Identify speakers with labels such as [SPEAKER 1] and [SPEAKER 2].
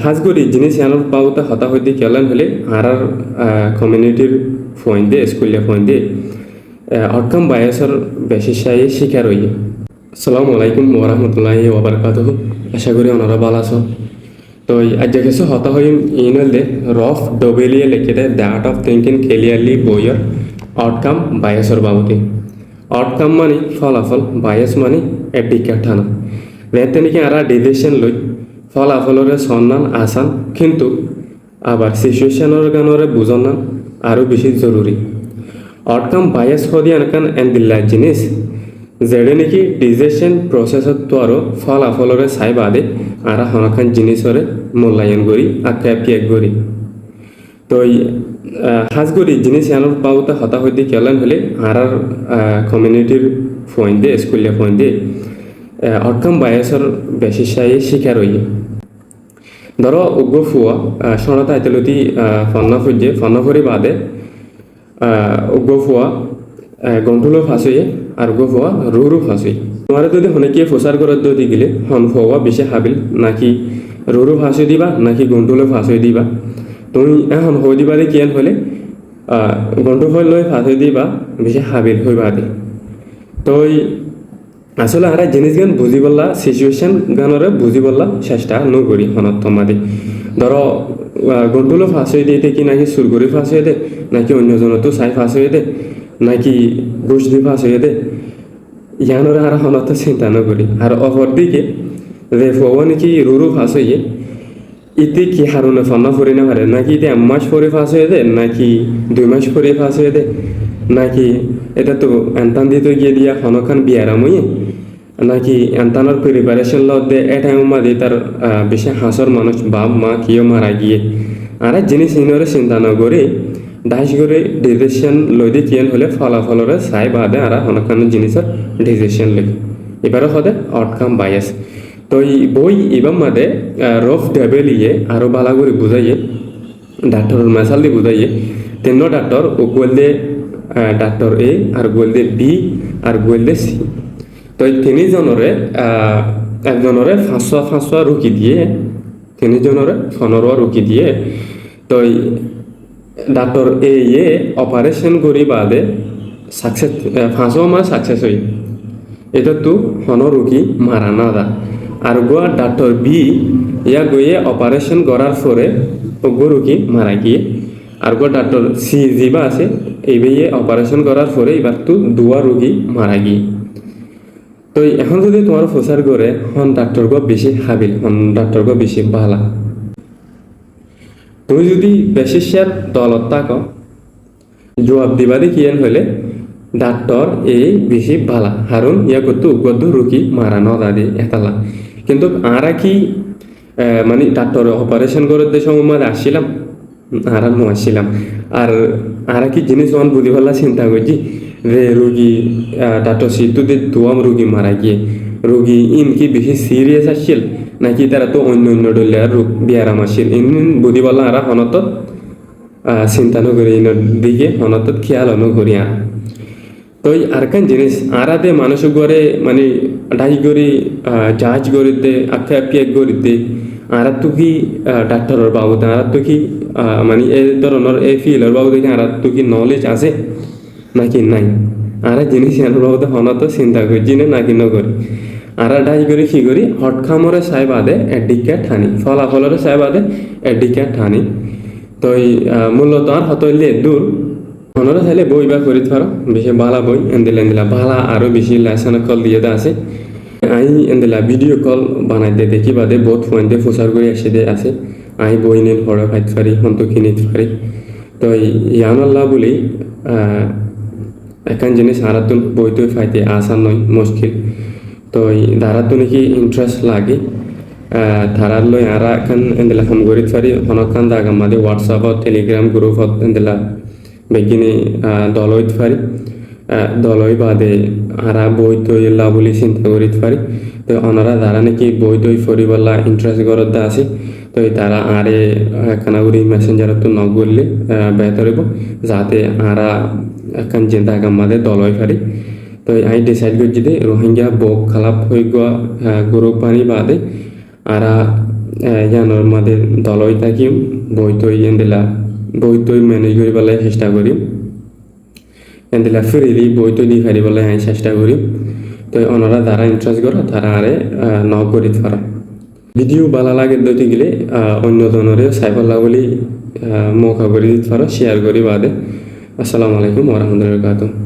[SPEAKER 1] খাস করে জিনিস এনার পাওতা হতা হইতে কেলেন হলে আর কমিউনিটির ফোন দিয়ে স্কুলে ফোন দিয়ে আউটকাম বায়াসের বেশি সাই শিকার হই। আসসালামু আলাইকুম ওরহমতুল্লাহি ওবারাকাতুহু। আশা করি ওনারা ভালো আছো। তো আজ কিছু হতা হই ইনলে রফ ডবেলিয়ে লিখে দেয় the art of thinking clearly বইয়ের আউটকাম বায়াসের বাবদে। আউটকাম মানে ফলাফল, বায়াস মানে এডিকা ঠানা রেতে নাকি আর ডিসিশন লই ফলাফলরে সন্ধান আসান, কিন্তু আবার সিচুয়েশনের গানরে বুঝান আরও বেশি জরুরি। আউটকাম বায়াস হদি আনকান এন্দিল্লা জিনিস যেড়ে নাকি ডিসিশন প্রসেসত তো আরও ফলাফলরে চাই বাদে আর হনখান জিনিসরে মূল্যায়ন করি আখ্যাপিয়াক করি। তো সাজ করি জিনিস এনার পাওতা হতা হইতে কেলেন হলে আর কমিউনিটির ফোন দিয়ে স্কুলে ফোন দিয়ে আউটকাম বায়াসের বেশি সাই শিকার হই। ধরো উগ্র ফুয়া সনাতা আইতেলতি ফন্না ফুজে ফন্না ফুরি বাদে উগ্র ফুয়া গন্ঠুলো ফাঁসুয়ে আর উগ্র ফুয়া রুরু ফাঁসুই। তোমার যদি হনেকে প্রচার করার যদি গেলে হন ফুয়া বেশি হাবিল নাকি রুরু ফাঁসুই দিবা নাকি গন্ঠুলো ফাঁসুই দিবা। তুমি এখন হই দিবা দিয়ে কিয়ান হলে গন্ঠু ফল লই ফাঁসুই দিবা বেশি হাবিল হইবা দে। তো আসলে আর জিনিস গান বুঝি বললা সিচুয়েশন গানরে বুঝি বললা চেষ্টা নকরি হনত তোমাদে। ধরো গন্টুলো ফাঁস হয়ে দিয়ে কি নাকি সুরগুড়ি ফাঁস হয়ে দে নাকি অন্যজনতো চাই ফাঁস হয়ে দে নাকি ঘুষ দিয়ে ফাঁস হয়ে দে, ইয়ানোরে আর হনত চিন্তা নকরি। আর অপর দিকে যে ফোয়া নাকি রুরু ফাঁস হয়ে ইতে কি হারুনে ফান্না ফরি না পারে নাকি ইতে 1 মাস পরে ফাঁস হয়ে দে নাকি 2 মাস পরে ফাঁস হয়ে দে নাকি এটা তো এনতান দিতে গিয়ে দিয়া হনখান বিয়ারামই নাকি এনতানোর প্রিপারেশন ল দে এটা মাদি তার বেশি হাসর মানুষ বাপ মা কিও মারা গিয়ে আর জিনিস ইনরে চিন্তা নকরে দাস করে ডিসিশন লই দিয়ে কিয়েন হলে ফলাফলরে চাই বাদে আর হনখান জিনিসের ডিসিশন লই এবারে হদে আউটকাম বায়াস। তো এই বই এবার মাদে রফ ডেবেলিয়ে আরও ভালো করে বুঝাইয়ে ডাক্তারের মেসাল দিয়ে বুঝাইয়ে 3 ডাক্তার ও গোল দে ডাক্তার এ আর গোল দে বি আর গোল দে সি। তো এই 3 জনরে একজনরে 500 রুকি দিয়ে 3 জনরে 15 রুকি দিয়ে তো ডাক্তার এ অপারেশন করি বাদে সাকসেস 500 মাস সাকসেস হই এটা তো 15 রুগী মারা না দা। আর গোয়া ডাক্তার বি ইয়া গিয়ে অপারেশন করার পরে ওগো রুগী মারা গিয়ে আর গো ডাক্তার সি জিবা আছে এই বিয়ে অপারেশন করার পরে এবার তো 2 রুগী মারা গিয়ে। তো এখন যদি তোমার প্রচার করে হন ডাক্তার গো বেশি হাবিল হন ডাক্তার গো বেশি ভালা। তুমি যদি বেশি শেয়ার দলত থাকো জবাব দিবাদি কিয়ান হলে ডাক্তার এই বেশি ভালা হারুন ইয়া করতে উগ্র রুগী মারা ন দাদি এতালা। কিন্তু আরা কি মানে ডাক্তার অপারেশন করার দেশ সময় আসছিলাম আর আসছিলাম আর আরা কি জিনিস অন বুঝি ভালা চিন্তা করছি যে রুগী ডাক্তার সিদ্ধু দিয়ে দোয়াম রুগী মারা গিয়ে রুগী ইন কি বেশি সিরিয়াস আসছিল নাকি তারা তো অন্য ডলিয়ার রোগ বিয়ারাম আসছিল ইন বুঝি বলা আর হনত চিন্তা নকরি ইনের দিকে হনত খেয়াল নকরি আর। তো আরকান জিনিস আরাদে মানুষ গড়ে মানে ডাই গড়ি জাহাজ গড়িতে আখ্যাপিয়াক গড়িতে আর তো কি ডাক্তারের বাবদে আর তো কি মানে এই ধরনের এই ফিল্ডের বাবদে আর তো কি নলেজ আছে নাকি নাই আর জিনিস এর বাবদে হনত চিন্তা করছি না নাকি নকরি। আর ডাই করি কি করি হটখামরে চাই বাদে এডিকা ঠানি ফলাফলরে চাই বাদে এডিকা ঠানি। তো মূলত আর হতইলে দূর মনে চাইলে বই বা করি পারো বেশি ভালো বই এন্দিলা ভালো আরও বেশি লাইসেন্স কল দিয়ে আছে আই এন্দিলা ভিডিও কল বানাই দিয়ে দেখি বাদে বহুত ফোন দিয়ে প্রচার করে আসে দিয়ে আছে আই বই নিয়ে পড়া খাইতে পারি হন্ত কিনিতে পারি। তো ইয়ানাল্লাহ বলি এখান জিনিস আরাতুন বই তো ফাইতে আসান নয় মুশকিল। তো ধারাতো নাকি ইন্টারেস্ট লাগে ধারার লই আর এখন এন্দিলা কাম করিতে পারি হনকান দাগা মাদে হোয়াটসঅ্যাপত টেলিগ্রাম গ্রুপত এন্দিলা বেগিনে দল হইতে পারি দলই বাদে আর বই তৈ লা বলে চিন্তা করিতে পারি। তো ওনারা যারা নাকি বই তৈ ফরিবলা ইন্টারেস্ট করত আছে তো তারা আরে কানাগুড়ি মেসেঞ্জারত তো নক করলে বেহতর হইব যাতে আরা এখন চিন্তা কামাদে দল হয়ে পারি। তো আই ডিসাইড করছি যে রোহিঙ্গা বক খালাপ হয়ে গা গ্রুপ পানি বাদে আর ইয়ানোর মাঝে দলই থাকিম বইতই এন্দিলা বইতই ম্যানেজ করি পেলাই চেষ্টা করি এন্দিলা ফ্রিলি বইতই দি পারি পেলাই আমি চেষ্টা করি তো ওনারা যারা ইন্টারেস্ট করো তারা আরে ন করি পারা ভিডিও ভালো লাগে দিতে গেলে অন্য জনরে সাইফাল্লা বলি মৌকা করে দিতে পারো শেয়ার করি বাদে আসসালামু আলাইকুম ওয়া রাহমাতুল্লাহি ওয়া বারাকাতুহু